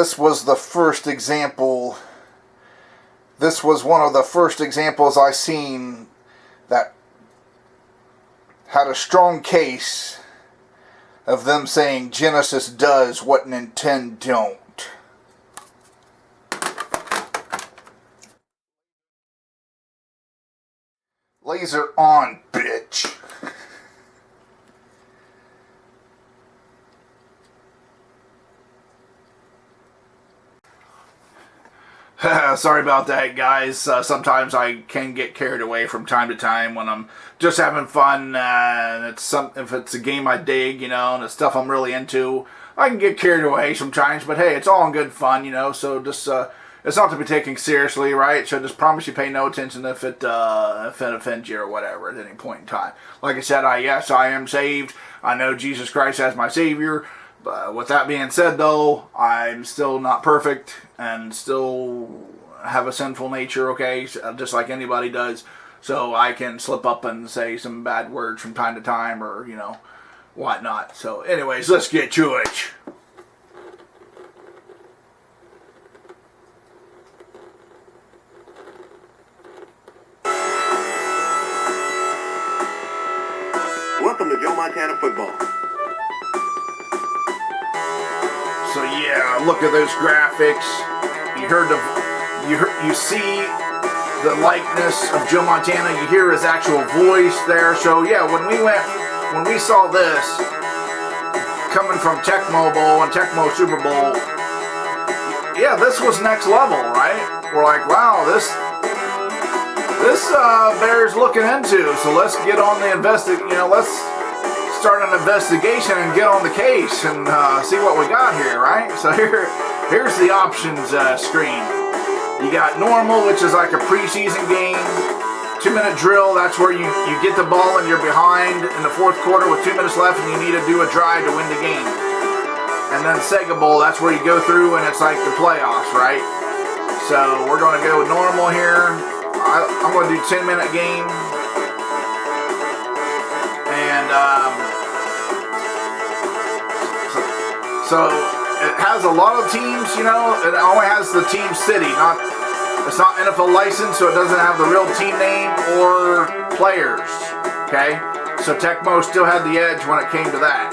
this was the first example. This was one of the first examples I seen that had a strong case of them saying Genesis does what Nintendo don't. Laser on, bitch. Sorry about that, guys. Sometimes I can get carried away from time to time when I'm just having fun. And if it's a game I dig, you know, and it's stuff I'm really into, I can get carried away sometimes. But hey, it's all in good fun, you know. So just it's not to be taken seriously, right? So just promise you pay no attention if it offends you or whatever at any point in time. Like I said, yes, I am saved. I know Jesus Christ as my Savior. But with that being said, though, I'm still not perfect and still have a sinful nature, okay, just like anybody does. So I can slip up and say some bad words from time to time or, you know, whatnot. So anyways, let's get to it. Welcome to Joe Montana Football. So yeah, look at those graphics. You see the likeness of Joe Montana. You hear his actual voice there. So yeah, when we saw this coming from Tecmo Bowl and Tecmo Super Bowl, yeah, this was next level, right? We're like, wow, this bears looking into. So let's get on the let's start an investigation and get on the case and see what we got here, right? So here's the options screen. You got normal, which is like a preseason game. 2-minute drill, that's where you get the ball and you're behind in the fourth quarter with 2 minutes left and you need to do a drive to win the game. And then Sega Bowl, that's where you go through and it's like the playoffs, right? So we're going to go with normal here. I'm going to do 10-minute game. And so it has a lot of teams, you know. It only has the team city, it's not NFL licensed, so it doesn't have the real team name or players. Okay, so Tecmo still had the edge when it came to that.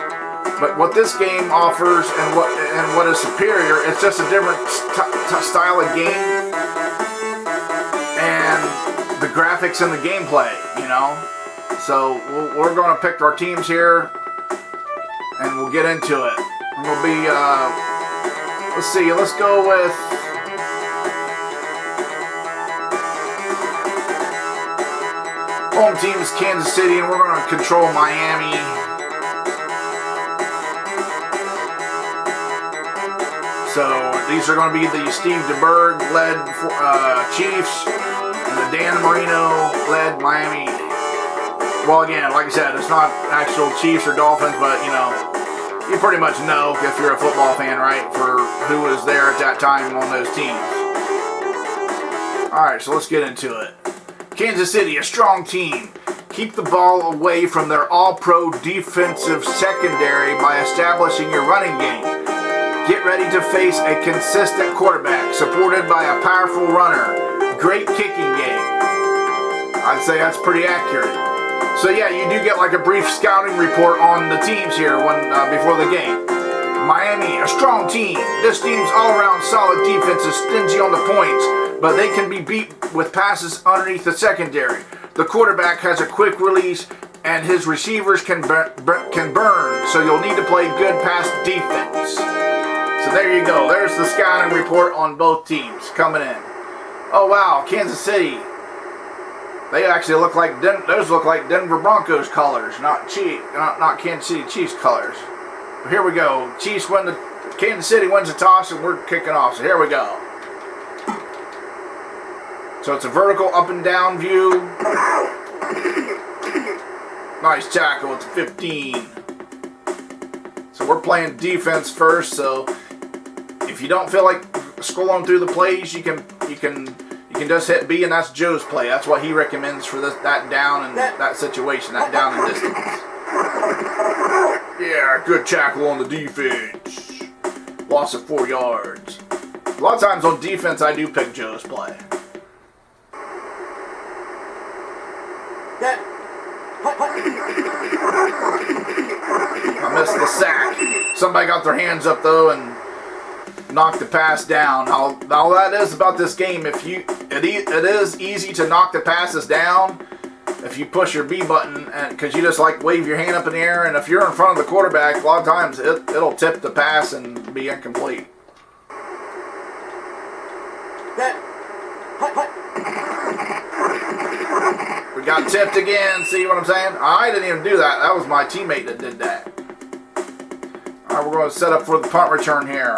But what this game offers and what is superior, it's just a different style of game and the graphics and the gameplay, you know. So we're going to pick our teams here and we'll get into it. We'll be, let's go with home team is Kansas City, and we're going to control Miami. So these are going to be the Steve DeBerg led Chiefs and the Dan Marino led Miami. Well, again, like I said, it's not actual Chiefs or Dolphins, but you know, you pretty much know if you're a football fan, right, for who was there at that time on those teams. Alright, so let's get into it. Kansas City, a strong team. Keep the ball away from their all-pro defensive secondary by establishing your running game. Get ready to face a consistent quarterback supported by a powerful runner. Great kicking game. I'd say that's pretty accurate. So yeah, you do get like a brief scouting report on the teams here before the game. Miami, a strong team. This team's all-around solid defense is stingy on the points, but they can be beat with passes underneath the secondary. The quarterback has a quick release, and his receivers can burn, so you'll need to play good pass defense. So there you go. There's the scouting report on both teams coming in. Oh wow, Kansas City. They actually look like those look like Denver Broncos colors, not Kansas City Chiefs colors. But here we go. Kansas City wins the toss, and we're kicking off. So here we go. So it's a vertical up and down view. Nice tackle. It's 15. So we're playing defense first. So if you don't feel like scrolling through the plays, you can just hit B, and that's Joe's play. That's what he recommends for that down and that situation, that down and distance. Yeah, good tackle on the defense. Loss of 4 yards. A lot of times on defense, I do pick Joe's play. I missed the sack. Somebody got their hands up though and knocked the pass down. All that is about this game, it is easy to knock the passes down if you push your B button, and because you just like wave your hand up in the air, and if you're in front of the quarterback, a lot of times it'll tip the pass and be incomplete. We got tipped again. See what I'm saying? I didn't even do that. That was my teammate that did that. All right, we're going to set up for the punt return here.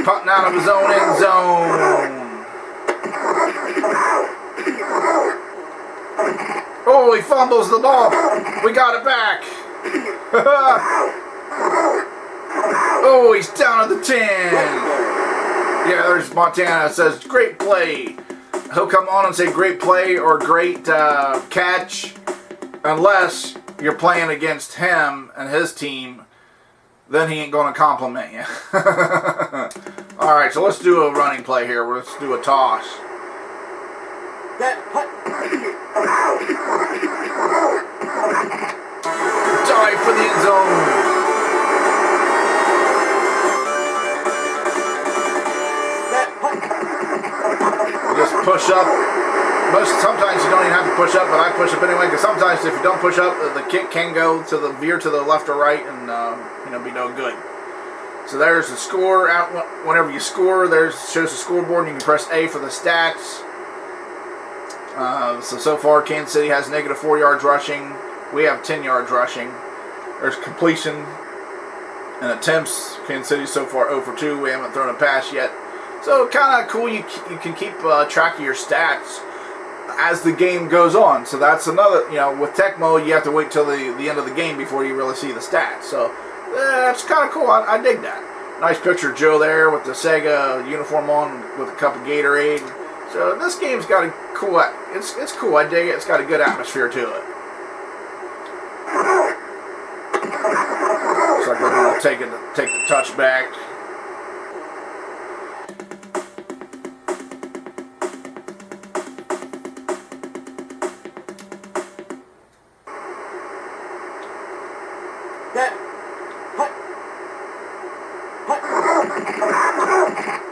Punting out of his own end zone. Oh, he fumbles the ball. We got it back. Oh, he's down at the 10. Yeah, there's Montana. It says, great play. He'll come on and say great play or great catch unless you're playing against him and his team. Then he ain't going to compliment you. All right, so let's do a running play here. Let's do a toss. Dive for the end zone. You just push up. Sometimes you don't even have to push up, but I push up anyway, because sometimes if you don't push up, the kick can go to the veer to the left or right and be no good. So there's the score. Out whenever you score, shows the scoreboard, and you can press A for the stats. So far Kansas City has negative 4 yards rushing. We have 10 yards rushing. There's completion and attempts. Kansas City so far 0 for 2. We haven't thrown a pass yet. So kind of cool. You can keep track of your stats as the game goes on. So that's another, with Tech Mode, you have to wait till the end of the game before you really see the stats. So that's kind of cool. I dig that. Nice picture of Joe there with the Sega uniform on with a cup of Gatorade. So this game's got a cool, it's cool. I dig it. It's got a good atmosphere to it. Looks like they're going to take the touchback.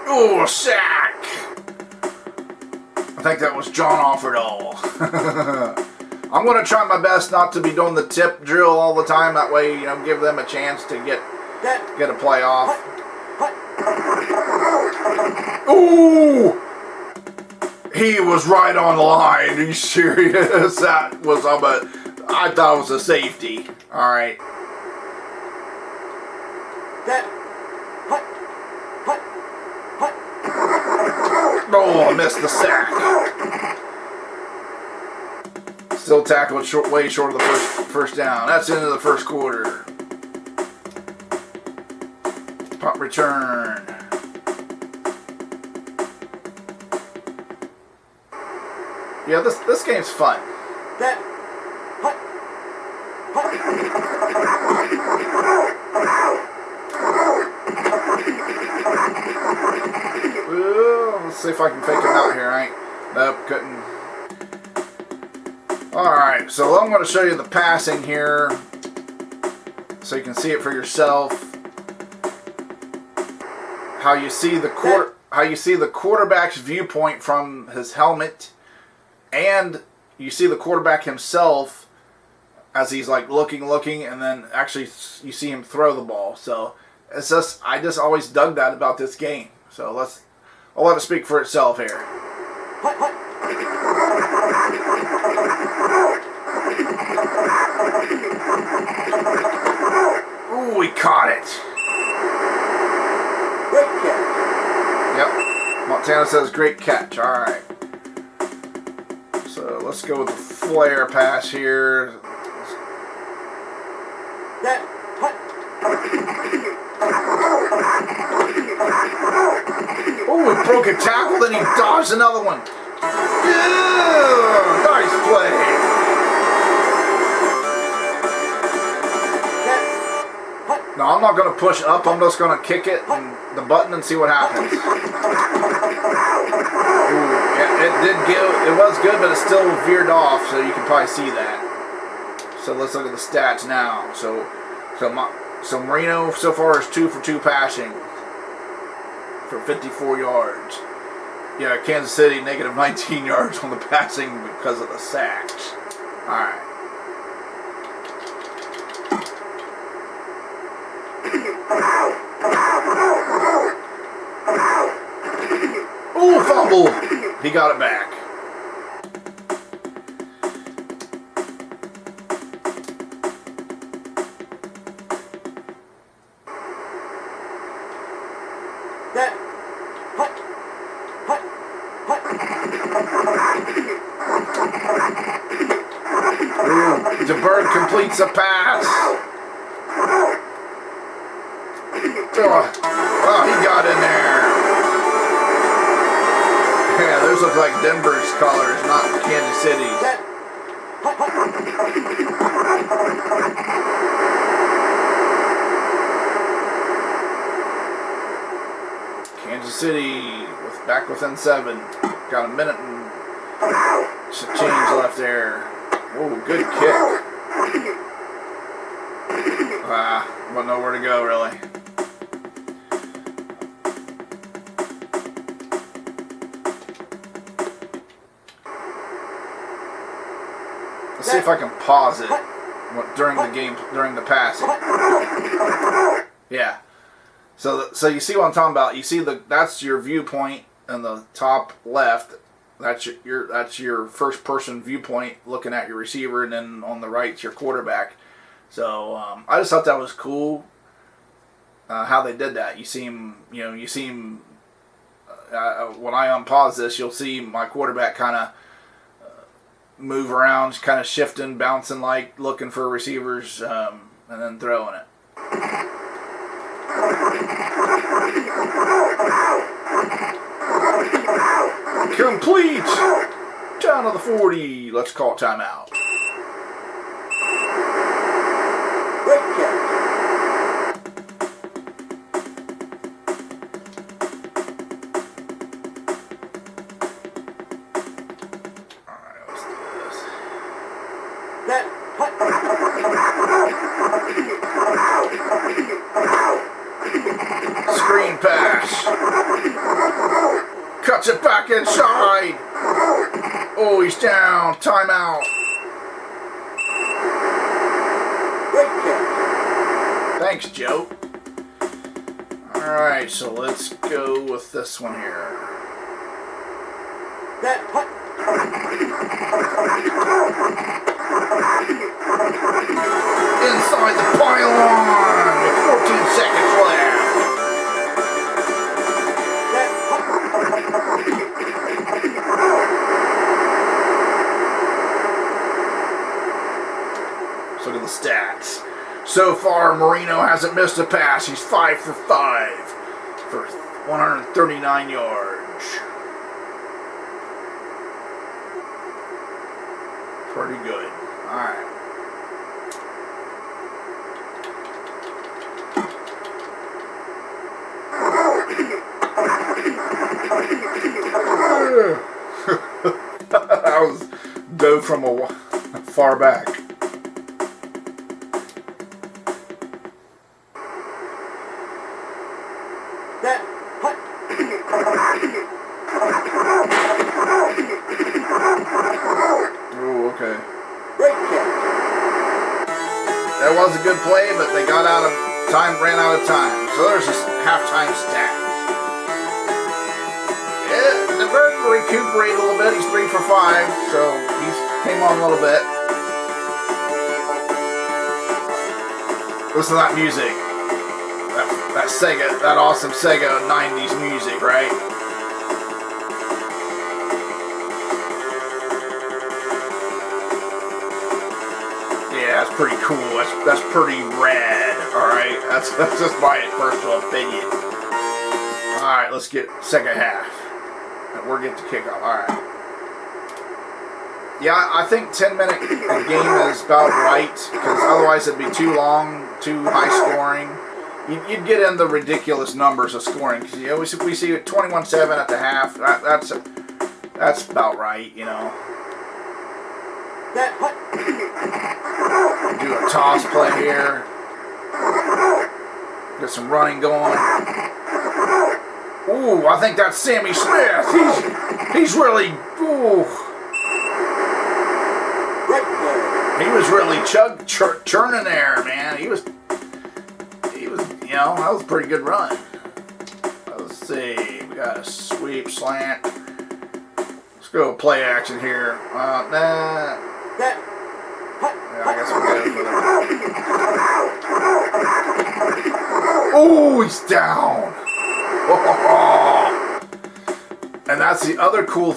Oh, a sack! I think that was John Offerdahl. I'm going to try my best not to be doing the tip drill all the time. That way, give them a chance to get a play off. Ooh! He was right on the line. Are you serious? That was I thought it was a safety. All right. Oh, I missed the sack. Still tackled way short of the first down. That's into the first quarter. Punt return. Yeah, this game's fun. Let's see if I can fake him out here, right? Nope, couldn't. Alright, so I'm going to show you the passing here so you can see it for yourself. How you see the quarterback's viewpoint from his helmet, and you see the quarterback himself as he's like looking, and then actually you see him throw the ball. So I just always dug that about this game. So I'll let it speak for itself here. Ooh, we caught it. Great catch. Yep. Montana says great catch. All right. So let's go with the flare pass here. Oh, he broke a tackle, then he dodged another one. Yeah, nice play. I'm not going to push up. I'm just going to kick it and the button and see what happens. Ooh, yeah, it was good, but it still veered off, so you can probably see that. So let's look at the stats now. So Marino so far is 2 for 2 passing for 54 yards. Yeah, Kansas City negative 19 yards on the passing because of the sacks. All right. Ooh, fumble! He got it back. DeBerg completes a pass. Oh, he got in there. Yeah, those look like Denver's colors, not Kansas City's. Kansas City back within 7. Got a minute and some change left there. Oh, good kick. Wasn't nowhere to go, really. Let's see if I can pause it during the game, during the passing. Yeah. So you see what I'm talking about. You see that's your viewpoint in the top left. That's your first person viewpoint looking at your receiver, and then on the right's your quarterback. So I just thought that was cool how they did that. You see him when I unpause this, you'll see my quarterback kind of move around, kind of shifting, bouncing, like looking for receivers, and then throwing it. Complete! Down to the 40. Let's call timeout. Great catch. Alright, let's do this. Screen pass. Cuts it back inside. Oh, he's down. Timeout. Great catch. Thanks, Joe. Alright, so let's go with this one here. Inside the pylon with 14 seconds left. Look at the stats. So far, Marino hasn't missed a pass. He's 5 for 5 for 139 yards. Pretty good. All right. That was dove from far back. Oh, okay. Great catch. That was a good play, but they ran out of time. So there's this halftime stats. Yeah, the bird recuperated a little bit. He's 3 for 5, so he came on a little bit. Listen to that music. That Sega, that awesome Sega 90s music, right? Yeah, that's pretty cool. That's pretty rad. All right, that's just my personal opinion. All right, let's get second half. We're getting to kickoff. All right. Yeah, I think 10-minute game is about right, because otherwise it'd be too long, too high scoring. you'd get in the ridiculous numbers of scoring. Because we see it 21-7 at the half. That's about right, you know. Do a toss play here. Get some running going. Ooh, I think that's Sammy Smith. He's really. Ooh. He was really churning there, man. He was. You know, that was a pretty good run. Let's see. We got a sweep slant. Let's go play action here. Yeah, I guess we'll go for it. Oh, he's down. And that's the other cool.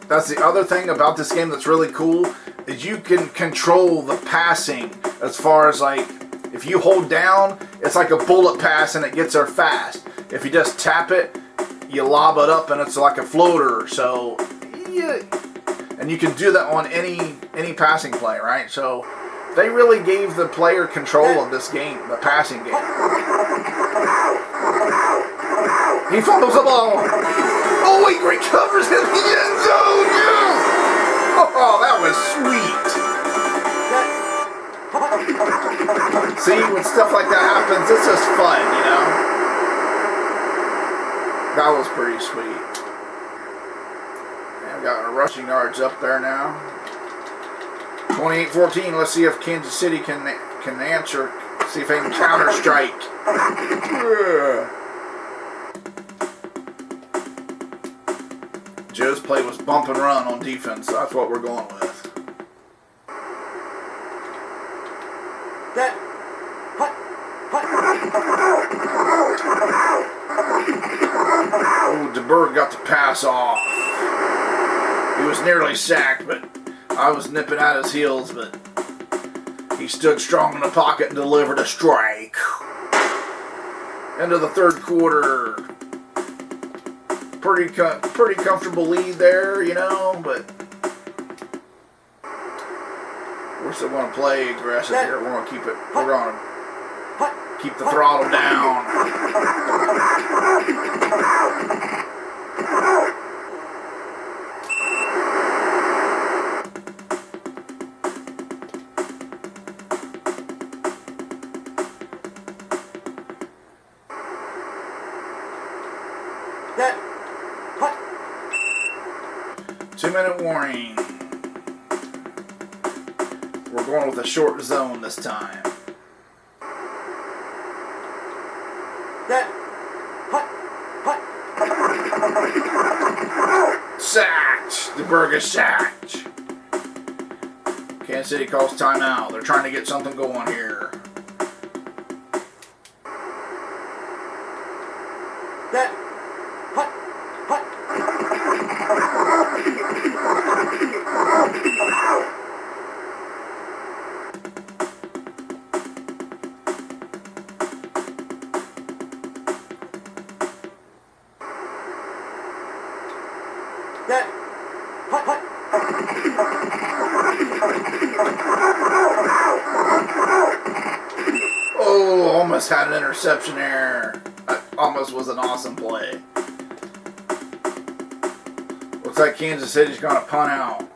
That's the other thing about this game that's really cool is you can control the passing as far as like if you hold down, it's like a bullet pass and it gets there fast. If you just tap it, you lob it up and it's like a floater. So yeah, and you can do that on any passing play, right? So they really gave the player control of this game, the passing game. He fumbles the ball. Oh, he recovers in the end zone. Yes! Oh, that was sweet. See, when stuff like that happens, it's just fun, you know? That was pretty sweet. And we got our rushing yards up there now. 28-14. Let's see if Kansas City can answer. See if they can counter strike. Joe's play was bump and run on defense. So that's what we're going with. Oh, DeBerg got the pass off. He was nearly sacked, but I was nipping at his heels, but he stood strong in the pocket and delivered a strike. Into the third quarter. Pretty comfortable lead there, you know, but we're still going to play aggressive here. We're going to keep it. We're going to keep the throttle down. Two-minute warning. We're going with a short zone this time. Sacked. DeBerg is sacked. Kansas City calls timeout. They're trying to get something going here. Oh, almost had an interception there. That almost was an awesome play. Looks like Kansas City's going to punt out.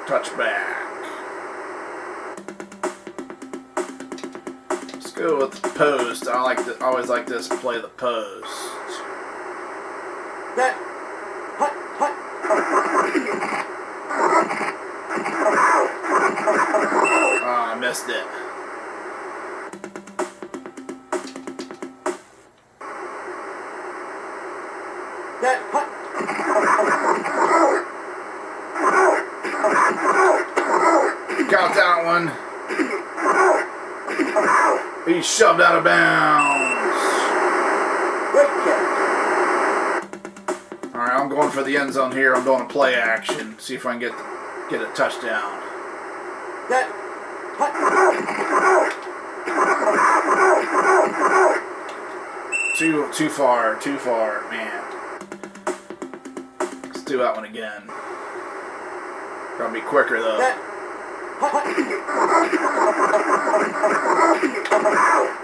Touchback. Let's go with the post. I always like this play the post. I missed it. Got that one. He shoved out of bounds. Alright, I'm going for the end zone here. I'm doing a play action. See if I can get a touchdown. Too far, man. Let's do that one again. Gotta be quicker though.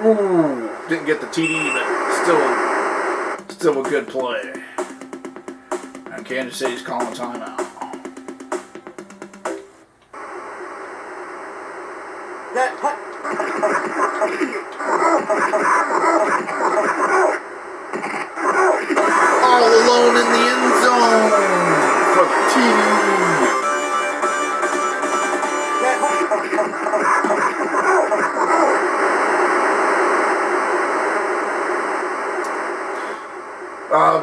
Ooh, didn't get the TD, but still a good play. And Kansas City's calling timeout. All alone in the end zone for the TD.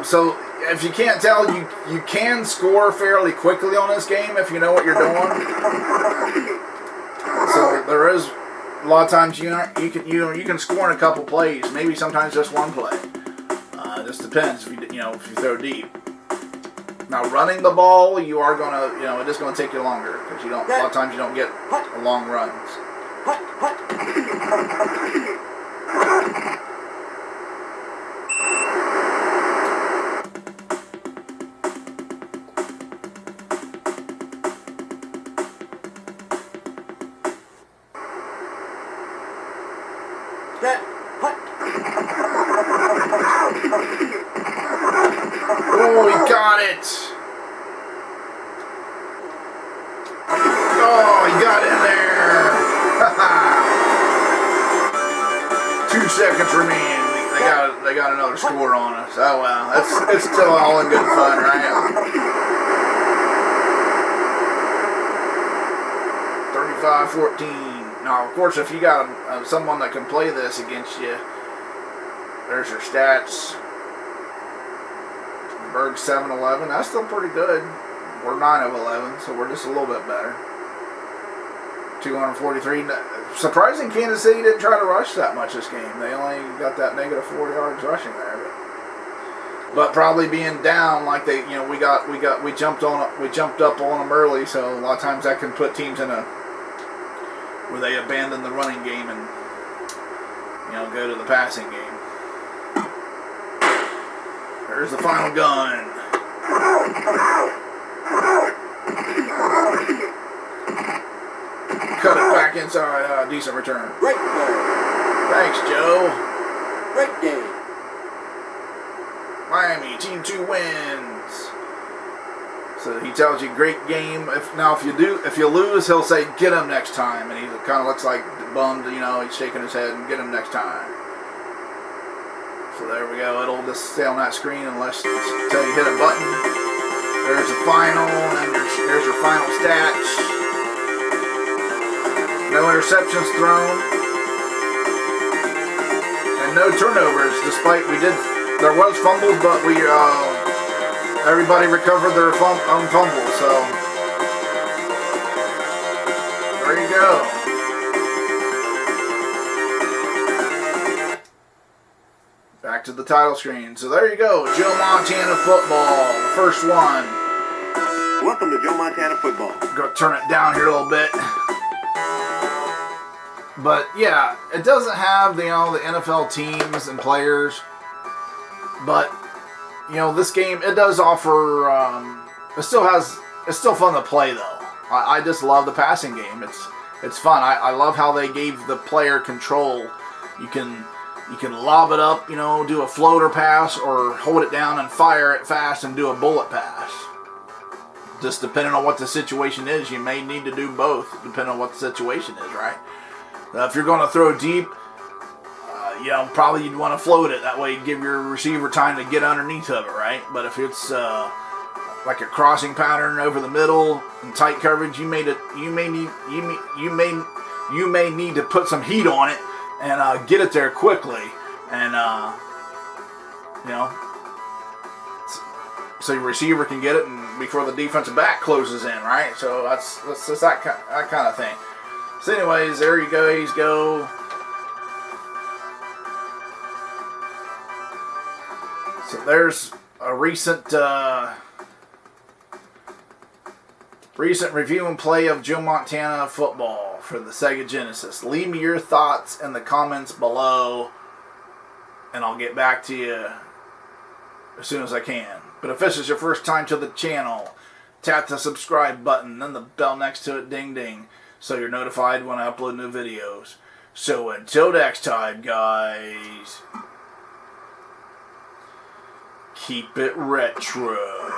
So if you can't tell, you can score fairly quickly on this game if you know what you're doing. So there is a lot of times you can score in a couple plays, maybe sometimes just one play. Just depends if you throw deep. Now running the ball, you are gonna it is gonna take you longer because a lot of times you don't get long runs. Oh, he got it! Oh, he got in there! 2 seconds remaining. They got another score on us. Oh well, it's still all in good fun, right? 35-14. Now, of course, if you got someone that can play this against you, there's your stats. Berg 7-11. That's still pretty good. We're 9 of 11, so we're just a little bit better. 243. Surprising, Kansas City didn't try to rush that much this game. They only got that -4 yards rushing there. But probably being down, like we jumped up on them early. So a lot of times that can put teams in where they abandon the running game and go to the passing game. There's the final gun. Cut it back inside. Decent return. Great play. Thanks, Joe. Great game. Miami, team 2 wins. So he tells you great game. If you lose, he'll say get him next time, and he kind of looks like bummed. He's shaking his head and get him next time. So there we go. It'll just stay on that screen until you hit a button. There's the final, and there's your final stats. No interceptions thrown, and no turnovers. Despite there was fumbles, but everybody recovered their own fumbles. So there you go. Back to the title screen. So there you go, Joe Montana football, the first one. Welcome to Joe Montana football. Go turn it down here a little bit. But yeah, it doesn't have the NFL teams and players. But this game, it does offer. It's still fun to play though. I just love the passing game. It's fun. I love how they gave the player control. You can lob it up, do a floater pass, or hold it down and fire it fast and do a bullet pass. Just depending on what the situation is, you may need to do both, depending on what the situation is, right? If you're going to throw deep, probably you'd want to float it. That way you give your receiver time to get underneath of it, right? But if it's like a crossing pattern over the middle and tight coverage, you may need to put some heat on it and get it there quickly, and so your receiver can get it and before the defensive back closes in, right? So that's that kind of thing. So anyways, there you guys go. So there's a recent review and play of Joe Montana football for the Sega Genesis. Leave me your thoughts in the comments below. and I'll get back to you as soon as I can. But if this is your first time to the channel, tap the subscribe button, then the bell next to it, ding ding, so you're notified when I upload new videos. So until next time, guys, keep it retro.